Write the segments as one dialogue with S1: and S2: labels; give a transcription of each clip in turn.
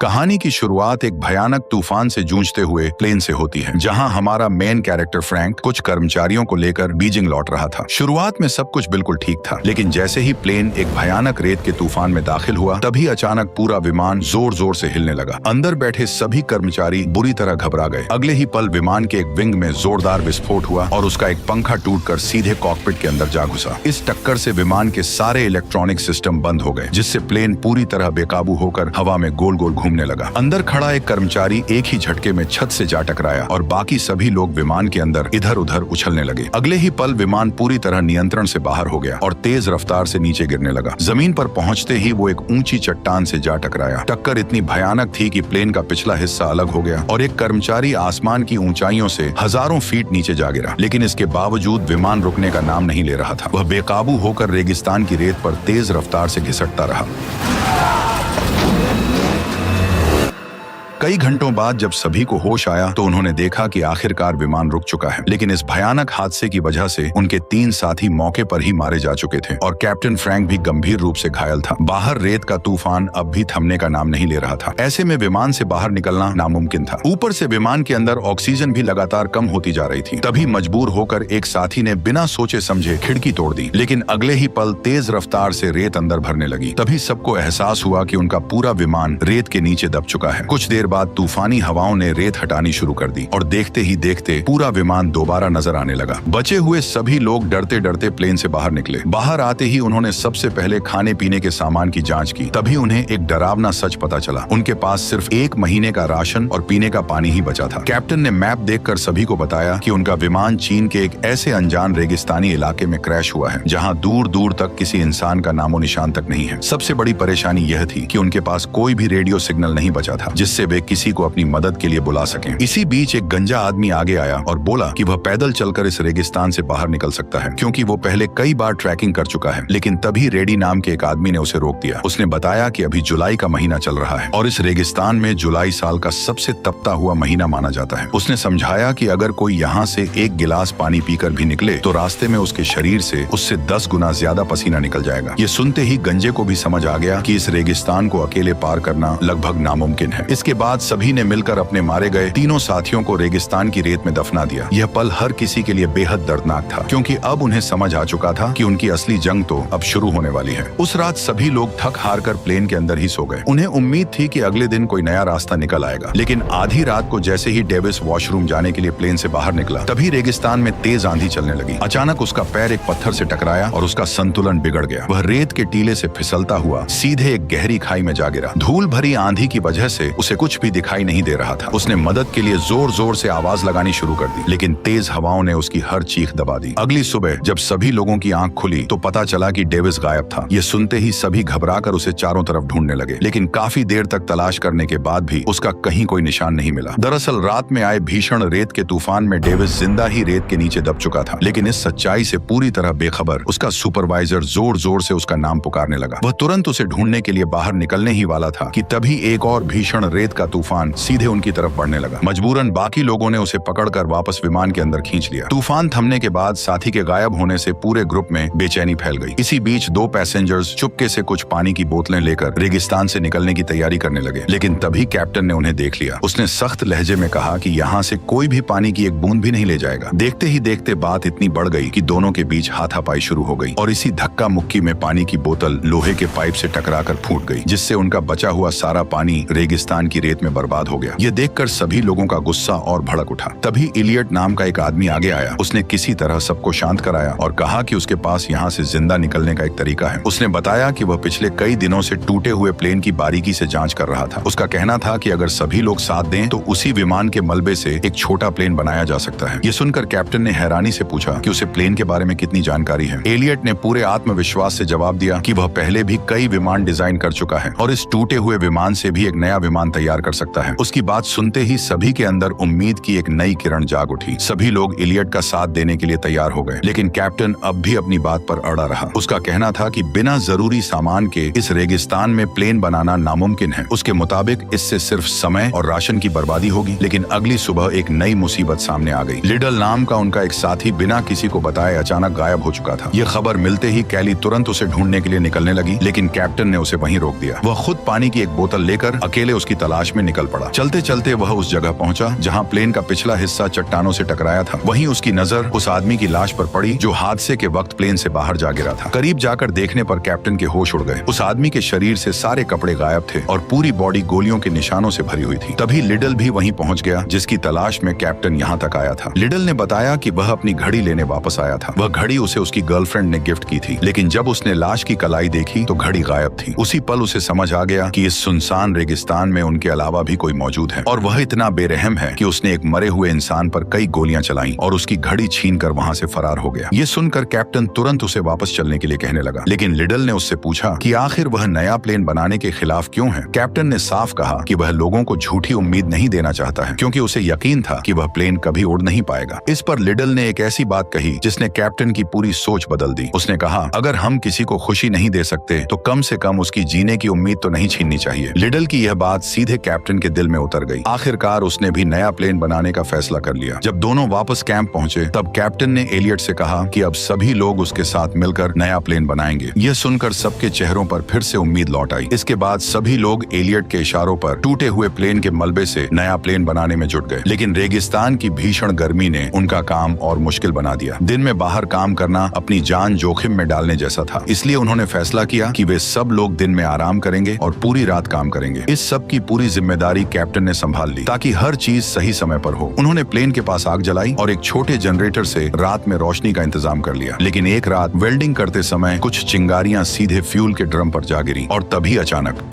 S1: कहानी की शुरुआत एक भयानक तूफान से जूझते हुए प्लेन से होती है, जहां हमारा मेन कैरेक्टर फ्रैंक कुछ कर्मचारियों को लेकर बीजिंग लौट रहा था। शुरुआत में सब कुछ बिल्कुल ठीक था, लेकिन जैसे ही प्लेन एक भयानक रेत के तूफान में दाखिल हुआ, तभी अचानक पूरा विमान जोर जोर से हिलने लगा। अंदर बैठे सभी कर्मचारी बुरी तरह घबरा गए। अगले ही पल विमान के एक विंग में जोरदार विस्फोट हुआ और उसका एक पंखा टूटकर सीधे कॉकपिट के अंदर जा घुसा। इस टक्कर से विमान के सारे इलेक्ट्रॉनिक सिस्टम बंद हो गए, जिससे प्लेन पूरी तरह बेकाबू होकर हवा में गोल गोल घूमने लगा। अंदर खड़ा एक कर्मचारी एक ही झटके में छत से जा टकराया और बाकी सभी लोग विमान के अंदर इधर उधर उछलने लगे। अगले ही पल विमान पूरी तरह नियंत्रण से बाहर हो गया और तेज रफ्तार से नीचे गिरने लगा। जमीन पर पहुंचते ही वो एक ऊंची चट्टान से जा टकराया। टक्कर इतनी भयानक थी कि प्लेन का पिछला हिस्सा अलग हो गया और एक कर्मचारी आसमान की ऊंचाइयों से हजारों फीट नीचे जा गिरा। लेकिन इसके बावजूद विमान रुकने का नाम नहीं ले रहा था। वह बेकाबू होकर रेगिस्तान की रेत पर तेज रफ्तार से घिसटता रहा। कई घंटों बाद जब सभी को होश आया तो उन्होंने देखा कि आखिरकार विमान रुक चुका है। लेकिन इस भयानक हादसे की वजह से उनके 3 साथी मौके पर ही मारे जा चुके थे और कैप्टन फ्रैंक भी गंभीर रूप से घायल था। बाहर रेत का तूफान अब भी थमने का नाम नहीं ले रहा था। ऐसे में विमान से बाहर निकलना नामुमकिन था। ऊपर से विमान के अंदर ऑक्सीजन भी लगातार कम होती जा रही थी। तभी मजबूर होकर एक साथी ने बिना सोचे समझे खिड़की तोड़ दी। लेकिन अगले ही पल तेज रफ्तार से रेत अंदर भरने लगी। तभी सबको एहसास हुआ कि उनका पूरा विमान रेत के नीचे दब चुका है। कुछ देर बाद तूफानी हवाओं ने रेत हटानी शुरू कर दी और देखते ही देखते पूरा विमान दोबारा नजर आने लगा। बचे हुए सभी लोग डरते डरते प्लेन से बाहर निकले। बाहर आते ही उन्होंने सबसे पहले खाने पीने के सामान की जांच की। तभी उन्हें एक डरावना सच पता चला। उनके पास सिर्फ 1 महीने का राशन और पीने का पानी ही बचा था। कैप्टन ने मैप देखकर सभी को बताया कि उनका विमान चीन के एक ऐसे अनजान रेगिस्तानी इलाके में क्रैश हुआ है, जहां दूर दूर तक किसी इंसान का नामो निशान तक नहीं है। सबसे बड़ी परेशानी यह थी कि उनके पास कोई भी रेडियो सिग्नल नहीं बचा था, जिससे वे किसी को अपनी मदद के लिए बुला सकें। इसी बीच एक गंजा आदमी आगे आया और बोला कि वह पैदल चलकर इस रेगिस्तान से बाहर निकल सकता है, क्योंकि वो पहले कई बार ट्रैकिंग कर चुका है। लेकिन तभी रेडी नाम के एक आदमी ने उसे रोक दिया। उसने बताया कि अभी जुलाई का महीना चल रहा है और इस रेगिस्तान में जुलाई साल का सबसे तपता हुआ महीना माना जाता है। उसने समझाया कि अगर कोई यहाँ से 1 गिलास पानी पीकर भी निकले तो रास्ते में उसके शरीर से उससे 10 गुना ज्यादा पसीना निकल जाएगा। ये सुनते ही गंजे को भी समझ आ गया कि इस रेगिस्तान को अकेले पार करना लगभग नामुमकिन है। इसके बाद सभी ने मिलकर अपने मारे गए तीनों साथियों को रेगिस्तान की रेत में दफना दिया। यह पल हर किसी के लिए बेहद दर्दनाक था, क्योंकि अब उन्हें समझ आ चुका था कि उनकी असली जंग तो अब शुरू होने वाली है। उस रात सभी लोग थक हार कर प्लेन के अंदर ही सो गए। उन्हें उम्मीद थी कि अगले दिन कोई नया रास्ता निकल आएगा। लेकिन आधी रात को जैसे ही डेविस वॉशरूम जाने के लिए प्लेन से बाहर निकला, तभी रेगिस्तान में तेज आंधी चलने लगी। अचानक उसका पैर एक पत्थर से टकराया और उसका संतुलन बिगड़ गया। वह रेत के टीले से फिसलता हुआ सीधे एक गहरी खाई में जा गिरा। धूल भरी आंधी की वजह से उसे कुछ भी दिखाई नहीं दे रहा था। उसने मदद के लिए जोर जोर से आवाज लगानी शुरू कर दी, लेकिन तेज हवाओं ने उसकी हर चीख दबा दी। अगली सुबह जब सभी लोगों की आंख खुली तो पता चला कि डेविस गायब था। ये सुनते ही सभी घबराकर उसे चारों तरफ ढूंढने लगे, लेकिन काफी देर तक तलाश करने के बाद भी उसका कहीं कोई निशान नहीं मिला। दरअसल रात में आए भीषण रेत के तूफान में डेविस जिंदा ही रेत के नीचे दब चुका था। लेकिन इस सच्चाई से पूरी तरह बेखबर उसका सुपरवाइजर जोर जोर से उसका नाम पुकारने लगा। वह तुरंत उसे ढूंढने के लिए बाहर निकलने ही वाला था कि तभी एक और भीषण रेत का तूफान सीधे उनकी तरफ बढ़ने लगा। मजबूरन बाकी लोगों ने उसे पकड़कर वापस विमान के अंदर खींच लिया। तूफान थमने के बाद साथी के गायब होने से पूरे ग्रुप में बेचैनी फैल गई। इसी बीच 2 पैसेंजर्स चुपके से कुछ पानी की बोतलें लेकर रेगिस्तान से निकलने की तैयारी करने लगे। लेकिन तभी कैप्टन ने उन्हें देख लिया। उसने सख्त लहजे में कहा कि यहाँ से कोई भी पानी की एक बूंद भी नहीं ले जाएगा। देखते ही देखते बात इतनी बढ़ गई कि दोनों के बीच हाथापाई शुरू हो गई और इसी धक्का मुक्की में पानी की बोतल लोहे के पाइप से टकराकर फूट गई, जिससे उनका बचा हुआ सारा पानी रेगिस्तान की रेत में बर्बाद हो गया। ये देखकर सभी लोगों का गुस्सा और भड़क उठा। तभी इलियट नाम का एक आदमी आगे आया। उसने किसी तरह सबको शांत कराया और कहा कि उसके पास यहाँ से जिंदा निकलने का एक तरीका है। उसने बताया कि वह पिछले कई दिनों से टूटे हुए प्लेन की बारीकी से जांच कर रहा था। उसका कहना था कि अगर सभी लोग साथ दें तो उसी विमान के मलबे से एक छोटा प्लेन बनाया जा सकता है। ये सुनकर कैप्टन ने हैरानी से पूछा कि उसे प्लेन के बारे में कितनी जानकारी है। एलियट ने पूरे आत्मविश्वास से जवाब दिया कि वह पहले भी कई विमान डिजाइन कर चुका है और इस टूटे हुए विमान से भी एक नया विमान तैयार कर सकता है। उसकी बात सुनते ही सभी के अंदर उम्मीद की एक नई किरण जाग उठी। सभी लोग इलियट का साथ देने के लिए तैयार हो गए, लेकिन कैप्टन अब भी अपनी बात पर अड़ा रहा। उसका कहना था कि बिना जरूरी सामान के इस रेगिस्तान में प्लेन बनाना नामुमकिन है। उसके मुताबिक इससे सिर्फ समय और राशन की बर्बादी होगी। लेकिन अगली सुबह एक नई मुसीबत सामने आ गई। लिडल नाम का उनका एक साथी बिना किसी को बताए अचानक गायब हो चुका था। यह खबर मिलते ही कैली तुरंत उसे ढूंढने के लिए निकलने लगी, लेकिन कैप्टन ने उसे वहीं रोक दिया। वह खुद पानी की एक बोतल लेकर अकेले उसकी तलाश में निकल पड़ा। चलते चलते वह उस जगह पहुंचा जहां प्लेन का पिछला हिस्सा चट्टानों से टकराया था। वहीं उसकी नजर उस आदमी की लाश पर पड़ी जो हादसे के वक्त प्लेन से बाहर जा गिरा था। करीब जाकर देखने पर कैप्टन के होश उड़ गए। उस आदमी के शरीर से सारे कपड़े गायब थे और पूरी बॉडी गोलियों के निशानों से भरी हुई थी। तभी लिडल भी वहीं पहुंच गया जिसकी तलाश में कैप्टन यहाँ तक आया था। लिडल ने बताया कि वह अपनी घड़ी लेने वापस आया था। वह घड़ी उसे उसकी गर्लफ्रेंड ने गिफ्ट की थी, लेकिन जब उसने लाश की कलाई देखी तो घड़ी गायब थी। उसी पल उसे समझ आ गया कि इस सुनसान रेगिस्तान में उनके अलावा भी कोई मौजूद है और वह इतना बेरहम है कि उसने एक मरे हुए इंसान पर कई गोलियां चलाई और उसकी घड़ी छीनकर वहां से फरार हो गया। ये सुनकर कैप्टन तुरंत उसे वापस चलने के लिए कहने लगा, लेकिन लिडल ने उससे पूछा कि आखिर वह नया प्लेन बनाने के खिलाफ क्यों है। कैप्टन ने साफ कहा कि वह लोगों को झूठी उम्मीद नहीं देना चाहता है, क्योंकि उसे यकीन था कि वह प्लेन कभी उड़ नहीं पाएगा। इस पर लिडल ने एक ऐसी बात कही जिसने कैप्टन की पूरी सोच बदल दी। उसने कहा, अगर हम किसी को खुशी नहीं दे सकते तो कम से कम उसकी जीने की उम्मीद तो नहीं छीननी चाहिए। लिडल की यह बात सीधे कैप्टन के दिल में उतर गई। आखिरकार उसने भी नया प्लेन बनाने का फैसला कर लिया। जब दोनों वापस कैंप पहुंचे तब कैप्टन ने एलियट से कहा कि अब सभी लोग उसके साथ मिलकर नया प्लेन बनाएंगे। यह सुनकर सबके चेहरों पर फिर से उम्मीद लौट आई। इसके बाद सभी लोग एलियट के इशारों पर टूटे हुए प्लेन के मलबे से नया प्लेन बनाने में जुट गए। लेकिन रेगिस्तान की भीषण गर्मी ने उनका काम और मुश्किल बना दिया। दिन में बाहर काम करना अपनी जान जोखिम में डालने जैसा था, इसलिए उन्होंने फैसला किया कि वे सब लोग दिन में आराम करेंगे और पूरी रात काम करेंगे। इस सब की पूरी जिम्मेदारी कैप्टन ने संभाल ली ताकि हर चीज सही समय पर हो। उन्होंने प्लेन के पास आग जलाई और एक छोटे जनरेटर से रात में रोशनी का इंतजाम कर लिया। लेकिन एक रात वेल्डिंग करते समय कुछ चिंगारियां सीधे फ्यूल के ड्रम पर जा गिरी और तभी अचानक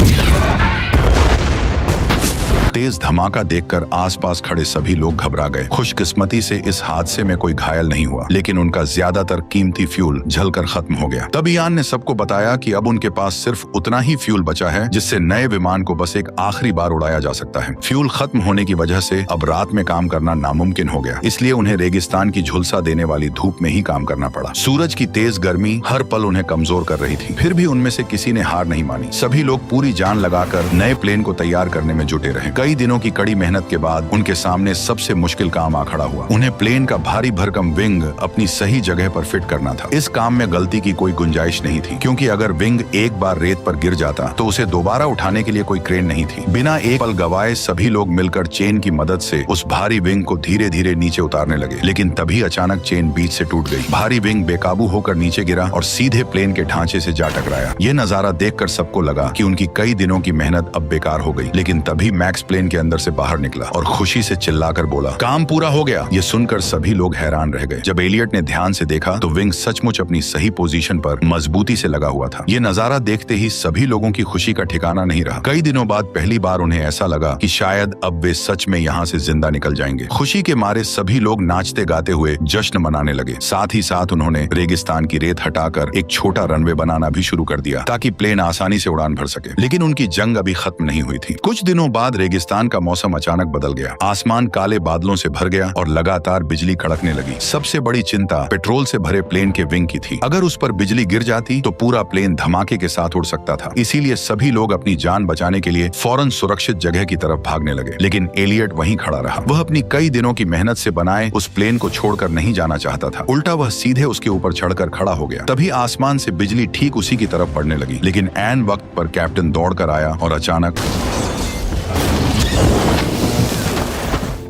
S1: तेज धमाका देखकर आसपास खड़े सभी लोग घबरा गए। खुशकिस्मती से इस हादसे में कोई घायल नहीं हुआ, लेकिन उनका ज्यादातर कीमती फ्यूल जलकर खत्म हो गया। तब इयान ने सबको बताया कि अब उनके पास सिर्फ उतना ही फ्यूल बचा है जिससे नए विमान को बस एक आखिरी बार उड़ाया जा सकता है। फ्यूल खत्म होने की वजह से अब रात में काम करना नामुमकिन हो गया, इसलिए उन्हें रेगिस्तान की झुलसा देने वाली धूप में ही काम करना पड़ा। सूरज की तेज गर्मी हर पल उन्हें कमजोर कर रही थी, फिर भी उनमें से किसी ने हार नहीं मानी। सभी लोग पूरी जान लगाकर नए प्लेन को तैयार करने में जुटे रहे। कई दिनों की कड़ी मेहनत के बाद उनके सामने सबसे मुश्किल काम आ खड़ा हुआ। उन्हें प्लेन का भारी भरकम विंग अपनी सही जगह पर फिट करना था। इस काम में गलती की कोई गुंजाइश नहीं थी, क्योंकि अगर विंग एक बार रेत पर गिर जाता तो उसे दोबारा उठाने के लिए कोई क्रेन नहीं थी। बिना एक पल गवाए सभी लोग मिलकर चेन की मदद से उस भारी विंग को धीरे धीरे नीचे उतारने लगे। लेकिन तभी अचानक चेन बीच से टूट गई। भारी विंग बेकाबू होकर नीचे गिरा और सीधे प्लेन के ढांचे से जा टकराया। यह नजारा देखकर सबको लगा कि उनकी कई दिनों की मेहनत अब बेकार हो गई। लेकिन तभी मैक्स प्लेन के अंदर से बाहर निकला और खुशी से चिल्लाकर बोला, काम पूरा हो गया। ये सुनकर सभी लोग हैरान रह गए। जब एलियट ने ध्यान से देखा तो विंग सचमुच अपनी सही पोजीशन पर मजबूती से लगा हुआ था। ये नजारा देखते ही सभी लोगों की खुशी का ठिकाना नहीं रहा। कई दिनों बाद पहली बार उन्हें ऐसा लगा कि शायद अब वे सच में यहाँ से जिंदा निकल जाएंगे। खुशी के मारे सभी लोग नाचते गाते हुए जश्न मनाने लगे। साथ ही साथ उन्होंने रेगिस्तान की रेत हटाकर एक छोटा रनवे बनाना भी शुरू कर दिया ताकि प्लेन आसानी से उड़ान भर सके। लेकिन उनकी जंग अभी खत्म नहीं हुई थी। कुछ दिनों बाद रेगिस्तान का मौसम अचानक बदल गया। आसमान काले बादलों से भर गया और लगातार बिजली कड़कने लगी। सबसे बड़ी चिंता पेट्रोल से भरे प्लेन के विंग की थी। अगर उस पर बिजली गिर जाती तो पूरा प्लेन धमाके के साथ उड़ सकता था। इसीलिए सभी लोग अपनी जान बचाने के लिए फौरन सुरक्षित जगह की तरफ भागने लगे। लेकिन एलियट वहीं खड़ा रहा। वह अपनी कई दिनों की मेहनत से बनाए उस प्लेन को छोड़कर नहीं जाना चाहता था। उल्टा वह सीधे उसके ऊपर चढ़कर खड़ा हो गया। तभी आसमान से बिजली ठीक उसी की तरफ पड़ने लगी। लेकिन ऐन वक्त पर कैप्टन दौड़कर आया और अचानक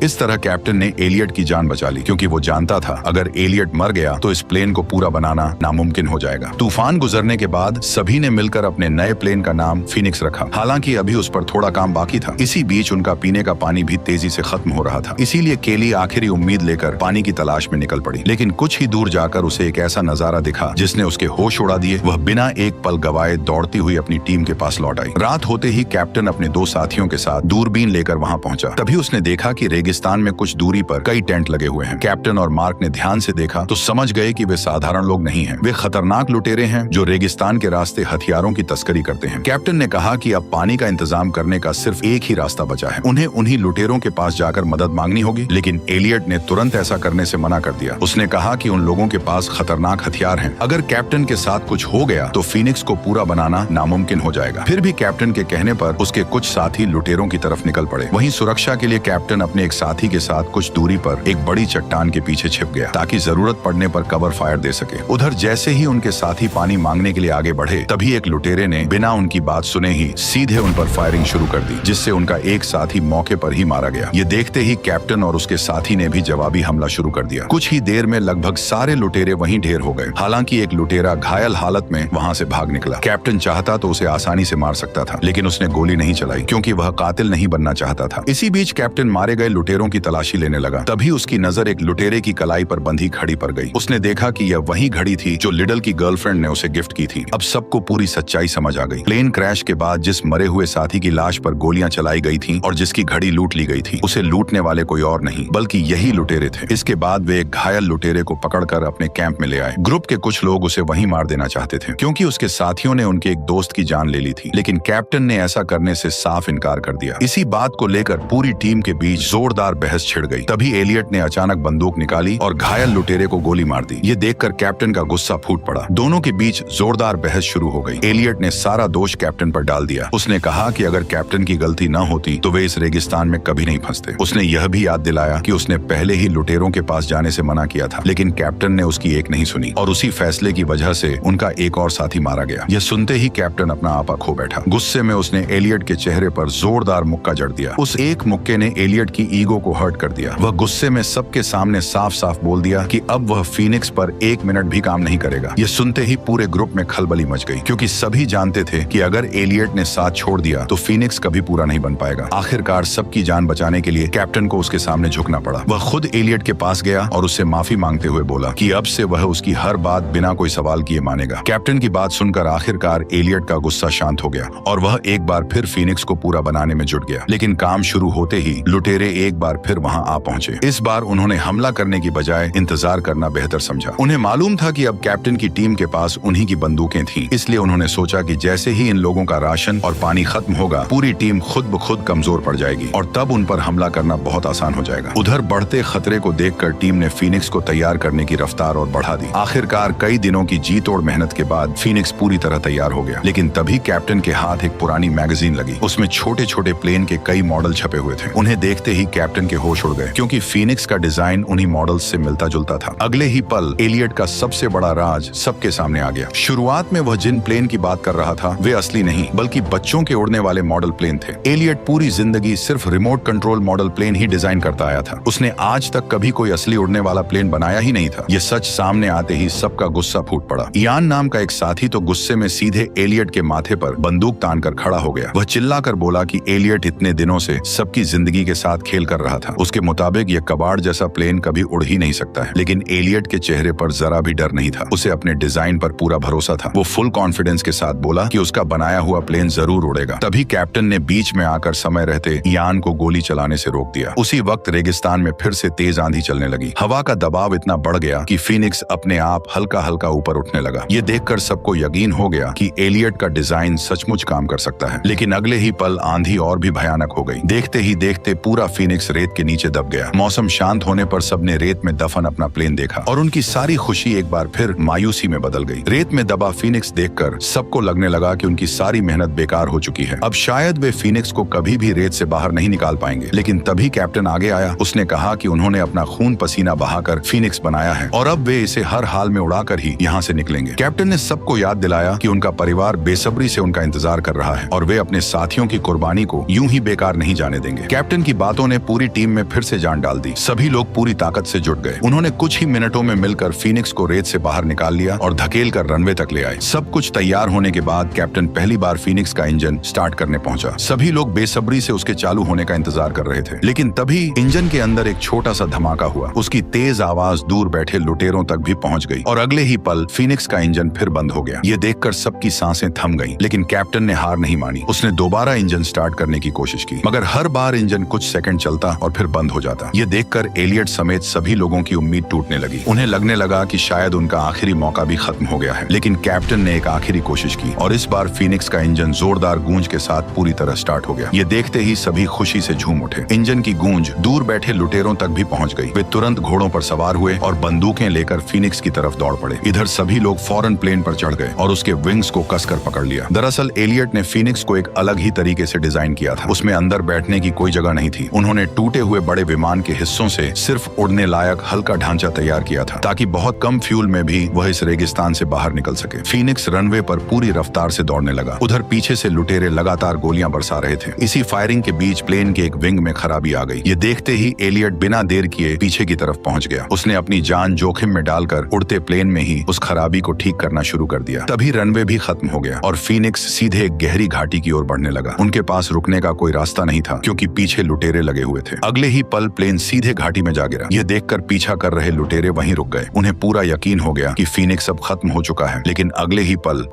S1: इस तरह कैप्टन ने एलियट की जान बचा ली, क्योंकि वो जानता था अगर एलियट मर गया तो इस प्लेन को पूरा बनाना नामुमकिन हो जाएगा। तूफान गुजरने के बाद सभी ने मिलकर अपने नए प्लेन का नाम फिनिक्स रखा। हालांकि अभी उस पर थोड़ा काम बाकी था। इसी बीच उनका पीने का पानी भी तेजी से खत्म हो रहा था। इसीलिए केली आखिरी उम्मीद लेकर पानी की तलाश में निकल पड़ी। लेकिन कुछ ही दूर जाकर उसे एक ऐसा नजारा दिखा जिसने उसके होश उड़ा दिए। वह बिना एक पल गवाए दौड़ती हुई अपनी टीम के पास लौट आई। रात होते ही कैप्टन अपने दो साथियों के साथ दूरबीन लेकर वहां पहुंचा। तभी उसने देखा कि रेगिस्तान रेगिस्तान में कुछ दूरी पर कई टेंट लगे हुए हैं। कैप्टन और मार्क ने ध्यान से देखा तो समझ गए कि वे साधारण लोग नहीं हैं। वे खतरनाक लुटेरे हैं जो रेगिस्तान के रास्ते हथियारों की तस्करी करते हैं। कैप्टन ने कहा कि अब पानी का इंतजाम करने का सिर्फ एक ही रास्ता बचा है, उन्हें उन्हीं लुटेरों के पास जाकर मदद मांगनी होगी। लेकिन एलियट ने तुरंत ऐसा करने से मना कर दिया। उसने कहा कि उन लोगों के पास खतरनाक हथियार हैं। अगर कैप्टन के साथ कुछ हो गया तो फीनिक्स को पूरा बनाना नामुमकिन हो जाएगा। फिर भी कैप्टन के कहने पर उसके कुछ साथी लुटेरों की तरफ निकल पड़े। वहीं सुरक्षा के लिए कैप्टन अपने एक साथी के साथ कुछ दूरी पर एक बड़ी चट्टान के पीछे छिप गया ताकि जरूरत पड़ने पर कवर फायर दे सके। उधर जैसे ही उनके साथी पानी मांगने के लिए आगे बढ़े तभी एक लुटेरे ने बिना उनकी बात सुने ही सीधे उन पर फायरिंग शुरू कर दी, जिससे उनका एक साथी मौके पर ही मारा गया। ये देखते ही कैप्टन और उसके साथी ने भी जवाबी हमला शुरू कर दिया। कुछ ही देर में लगभग सारे लुटेरे वहीं ढेर हो गए। हालांकि एक लुटेरा घायल हालत में वहां से भाग निकला। कैप्टन चाहता तो उसे आसानी से मार सकता था, लेकिन उसने गोली नहीं चलाई क्योंकि वह कातिल नहीं बनना चाहता था। इसी बीच कैप्टन मारे गए लुटेरों की तलाशी लेने लगा। तभी उसकी नजर एक लुटेरे की कलाई पर बंधी घड़ी पर गई। उसने देखा कि यह वही घड़ी थी जो लिडल की गर्लफ्रेंड ने उसे गिफ्ट की थी। अब सबको पूरी सच्चाई समझ आ गई। प्लेन क्रैश के बाद जिस मरे हुए साथी की लाश पर गोलियां चलाई गई थी और जिसकी घड़ी लूट ली गई थी, उसे लूटने वाले कोई और नहीं बल्कि यही लुटेरे थे। इसके बाद वे एक घायल लुटेरे को पकड़कर अपने कैंप में ले आए। ग्रुप के कुछ लोग उसे वहीं मार देना चाहते थे क्योंकि उसके साथियों ने उनके एक दोस्त की जान ले ली थी, लेकिन कैप्टन ने ऐसा करने से साफ इनकार कर दिया। इसी बात को लेकर पूरी टीम के बीच जोरदार बहस छिड़ गई। तभी एलियट ने अचानक बंदूक निकाली और घायल लुटेरे को गोली मार दी। ये देखकर कैप्टन का गुस्सा फूट पड़ा। दोनों के बीच जोरदार बहस शुरू हो गई। एलियट ने सारा दोष कैप्टन पर डाल दिया। उसने कहा कि अगर कैप्टन की गलती न होती तो वे इस रेगिस्तान में कभी नहीं फंसते। उसने यह भी याद दिलाया कि उसने पहले ही लुटेरों के पास जाने से मना किया था, लेकिन कैप्टन ने उसकी एक नहीं सुनी और उसी फैसले की वजह से उनका एक और साथी मारा गया। यह सुनते ही कैप्टन अपना आपा खो बैठा। गुस्से में उसने एलियट के चेहरे पर जोरदार मुक्का जड़ दिया। उस एक मुक्के ने एलियट की ईगो को हर्ट कर दिया। वह गुस्से में सबके सामने साफ साफ बोल दिया कि अब वह फीनिक्स पर एक मिनट भी काम नहीं करेगा। यह सुनते ही पूरे ग्रुप में खलबली मच गई क्योंकि सभी जानते थे कि अगर एलियट ने साथ छोड़ दिया तो फीनिक्स कभी पूरा नहीं बन पाएगा। आखिरकार सबकी जान बचाने के लिए कैप्टन को उसके सामने झुकना पड़ा। वह खुद एलियट के पास गया और उससे माफी मांगते हुए बोला कि अब से वह उसकी हर बात बिना कोई सवाल किए मानेगा। कैप्टन की बात सुनकर आखिरकार एलियट का गुस्सा शांत हो गया और वह एक बार फिर फीनिक्स को पूरा बनाने में जुट गया। लेकिन काम शुरू होते ही लुटेरे एक बार फिर वहां आ पहुंचे। इस बार उन्होंने हमला करने की बजाय इंतजार करना बेहतर समझा। उन्हें मालूम था कि अब कैप्टन की टीम के पास उन्हीं की बंदूकें थीं, इसलिए उन्होंने सोचा कि जैसे ही इन लोगों का राशन और पानी खत्म होगा पूरी टीम खुद ब खुद कमजोर पड़ जाएगी और तब उन पर हमला करना बहुत आसान हो जाएगा। उधर बढ़ते खतरे को देखकर टीम ने फीनिक्स को तैयार करने की रफ्तार और बढ़ा दी। आखिरकार कई दिनों की जी तोड़ मेहनत के बाद फीनिक्स पूरी तरह तैयार हो गया। लेकिन तभी कैप्टन के हाथ एक पुरानी मैगजीन लगी। उसमें छोटे छोटे प्लेन के कई मॉडल छपे हुए थे। उन्हें देखते ही कैप्टन के होश उड़ गए क्योंकि फीनिक्स का डिजाइन उन्हीं मॉडल्स से मिलता जुलता था। अगले ही पल एलियट का सबसे बड़ा राज सबके सामने आ गया। शुरुआत में वह जिन प्लेन की बात कर रहा था वे असली नहीं बल्कि बच्चों के उड़ने वाले मॉडल प्लेन थे। एलियट पूरी जिंदगी सिर्फ रिमोट कंट्रोल मॉडल प्लेन ही डिजाइन करता आया था। उसने आज तक कभी कोई असली उड़ने वाला प्लेन बनाया ही नहीं था। यह सच सामने आते ही सबका गुस्सा फूट पड़ा। इयान नाम का एक साथी तो गुस्से में सीधे एलियट के माथे पर बंदूक तान कर खड़ा हो गया। वह चिल्लाकर बोला कि एलियट इतने दिनों से सबकी जिंदगी के साथ खेल कर रहा था। उसके मुताबिक यह कबाड़ जैसा प्लेन कभी उड़ ही नहीं सकता है। लेकिन एलियट के चेहरे पर जरा भी डर नहीं था। उसे अपने डिजाइन पर पूरा भरोसा था। वो फुल कॉन्फिडेंस के साथ बोला कि उसका बनाया हुआ प्लेन जरूर उड़ेगा। तभी कैप्टन ने बीच में आकर समय रहते इयान को गोली चलाने से रोक दिया। उसी वक्त रेगिस्तान में फिर से तेज आंधी चलने लगी। हवा का दबाव इतना बढ़ गया कि फीनिक्स अपने आप हल्का हल्का ऊपर उठने लगा। ये देखकर सबको यकीन हो गया कि एलियट का डिजाइन सचमुच काम कर सकता है। लेकिन अगले ही पल आंधी और भी भयानक हो गई। देखते ही देखते पूरा फीनिक्स रेत के नीचे दब गया। मौसम शांत होने पर सबने रेत में दफन अपना प्लेन देखा और उनकी सारी खुशी एक बार फिर मायूसी में बदल गई। रेत में दबा फीनिक्स देखकर सबको लगने लगा कि उनकी सारी मेहनत बेकार हो चुकी है। अब शायद वे फीनिक्स को कभी भी रेत से बाहर नहीं निकाल पाएंगे। लेकिन तभी कैप्टन आगे आया। उसने कहा कि उन्होंने अपना खून पसीना बहाकर फीनिक्स बनाया है और अब वे इसे हर हाल में उड़ाकर ही यहाँ से निकलेंगे। कैप्टन ने सबको याद दिलाया कि उनका परिवार बेसब्री से उनका इंतजार कर रहा है और वे अपने साथियों की कुर्बानी को यूं ही बेकार नहीं जाने देंगे। कैप्टन की बातों ने पूरी टीम में फिर से जान डाल दी। सभी लोग पूरी ताकत से जुट गए। उन्होंने कुछ ही मिनटों में मिलकर फीनिक्स को रेत से बाहर निकाल लिया और धकेल कर रनवे तक ले आए। सब कुछ तैयार होने के बाद कैप्टन पहली बार फीनिक्स का इंजन स्टार्ट करने पहुंचा। सभी लोग बेसब्री से उसके चालू होने का इंतजार कर रहे थे। लेकिन तभी इंजन के अंदर एक छोटा सा धमाका हुआ। उसकी तेज आवाज दूर बैठे लुटेरों तक भी पहुंच गई और अगले ही पल फीनिक्स का इंजन फिर बंद हो गया। ये देखकर सबकी सांसें थम गईं। लेकिन कैप्टन ने हार नहीं मानी। उसने दोबारा इंजन स्टार्ट करने की कोशिश की, मगर हर बार इंजन कुछ सेकंड चलता चलता और फिर बंद हो जाता। ये देखकर एलियट समेत सभी लोगों की उम्मीद टूटने लगी। उन्हें लगने लगा कि शायद उनका आखिरी मौका भी खत्म हो गया है। लेकिन कैप्टन ने एक आखिरी कोशिश की और इस बार फीनिक्स का इंजन जोरदार गूंज के साथ पूरी तरह स्टार्ट हो गया। ये देखते ही सभी खुशी से झूम उठे। इंजन की गूंज दूर बैठे लुटेरों तक भी पहुंच गई। वे तुरंत घोड़ों पर सवार हुए और बंदूकें लेकर फीनिक्स की तरफ दौड़ पड़े। इधर सभी लोग फौरन प्लेन पर चढ़ गए और उसके विंग्स को कसकर पकड़ लिया। दरअसल एलियट ने फीनिक्स को एक अलग ही तरीके से डिजाइन किया था। उसमें अंदर बैठने की कोई जगह नहीं थी। उन्होंने टूटे हुए बड़े विमान के हिस्सों से सिर्फ उड़ने लायक हल्का ढांचा तैयार किया था ताकि बहुत कम फ्यूल में भी वह इस रेगिस्तान से बाहर निकल सके। फीनिक्स रनवे पर पूरी रफ्तार से दौड़ने लगा। उधर पीछे से लुटेरे लगातार गोलियां बरसा रहे थे। इसी फायरिंग के बीच प्लेन के एक विंग में खराबी आ गई। ये देखते ही एलियट बिना देर किए पीछे की तरफ पहुंच गया। उसने अपनी जान जोखिम में डालकर उड़ते प्लेन में ही उस खराबी को ठीक करना शुरू कर दिया। तभी रनवे भी खत्म हो गया और फीनिक्स सीधे एक गहरी घाटी की ओर बढ़ने लगा। उनके पास रुकने का कोई रास्ता नहीं था क्योंकि पीछे लुटेरे लगे हुए थे। अगले ही पल प्लेन सीधे घाटी में जा गिरा। यह देखकर पीछा कर रहे लुटेरे वहीं रुक गए। उन्हें पूरा यकीन हो गया कि फीनिक्स अब खत्म हो चुका है। लेकिन अगले ही पल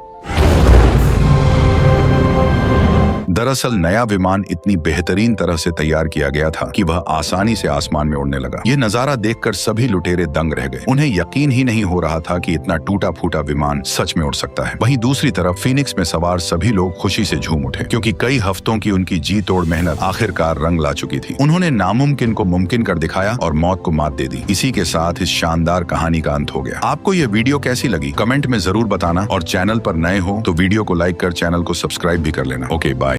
S1: दरअसल नया विमान इतनी बेहतरीन तरह से तैयार किया गया था कि वह आसानी से आसमान में उड़ने लगा। यह नजारा देखकर सभी लुटेरे दंग रह गए। उन्हें यकीन ही नहीं हो रहा था कि इतना टूटा फूटा विमान सच में उड़ सकता है। वहीं दूसरी तरफ फीनिक्स में सवार सभी लोग खुशी से झूम उठे क्योंकि कई हफ्तों की उनकी जी तोड़ मेहनत आखिरकार रंग ला चुकी थी। उन्होंने नामुमकिन को मुमकिन कर दिखाया और मौत को मात दे दी। इसी के साथ इस शानदार कहानी का अंत हो गया। आपको यह वीडियो कैसी लगी कमेंट में जरूर बताना और चैनल पर नए हो तो वीडियो को लाइक कर चैनल को सब्सक्राइब भी कर लेना। Okay bye.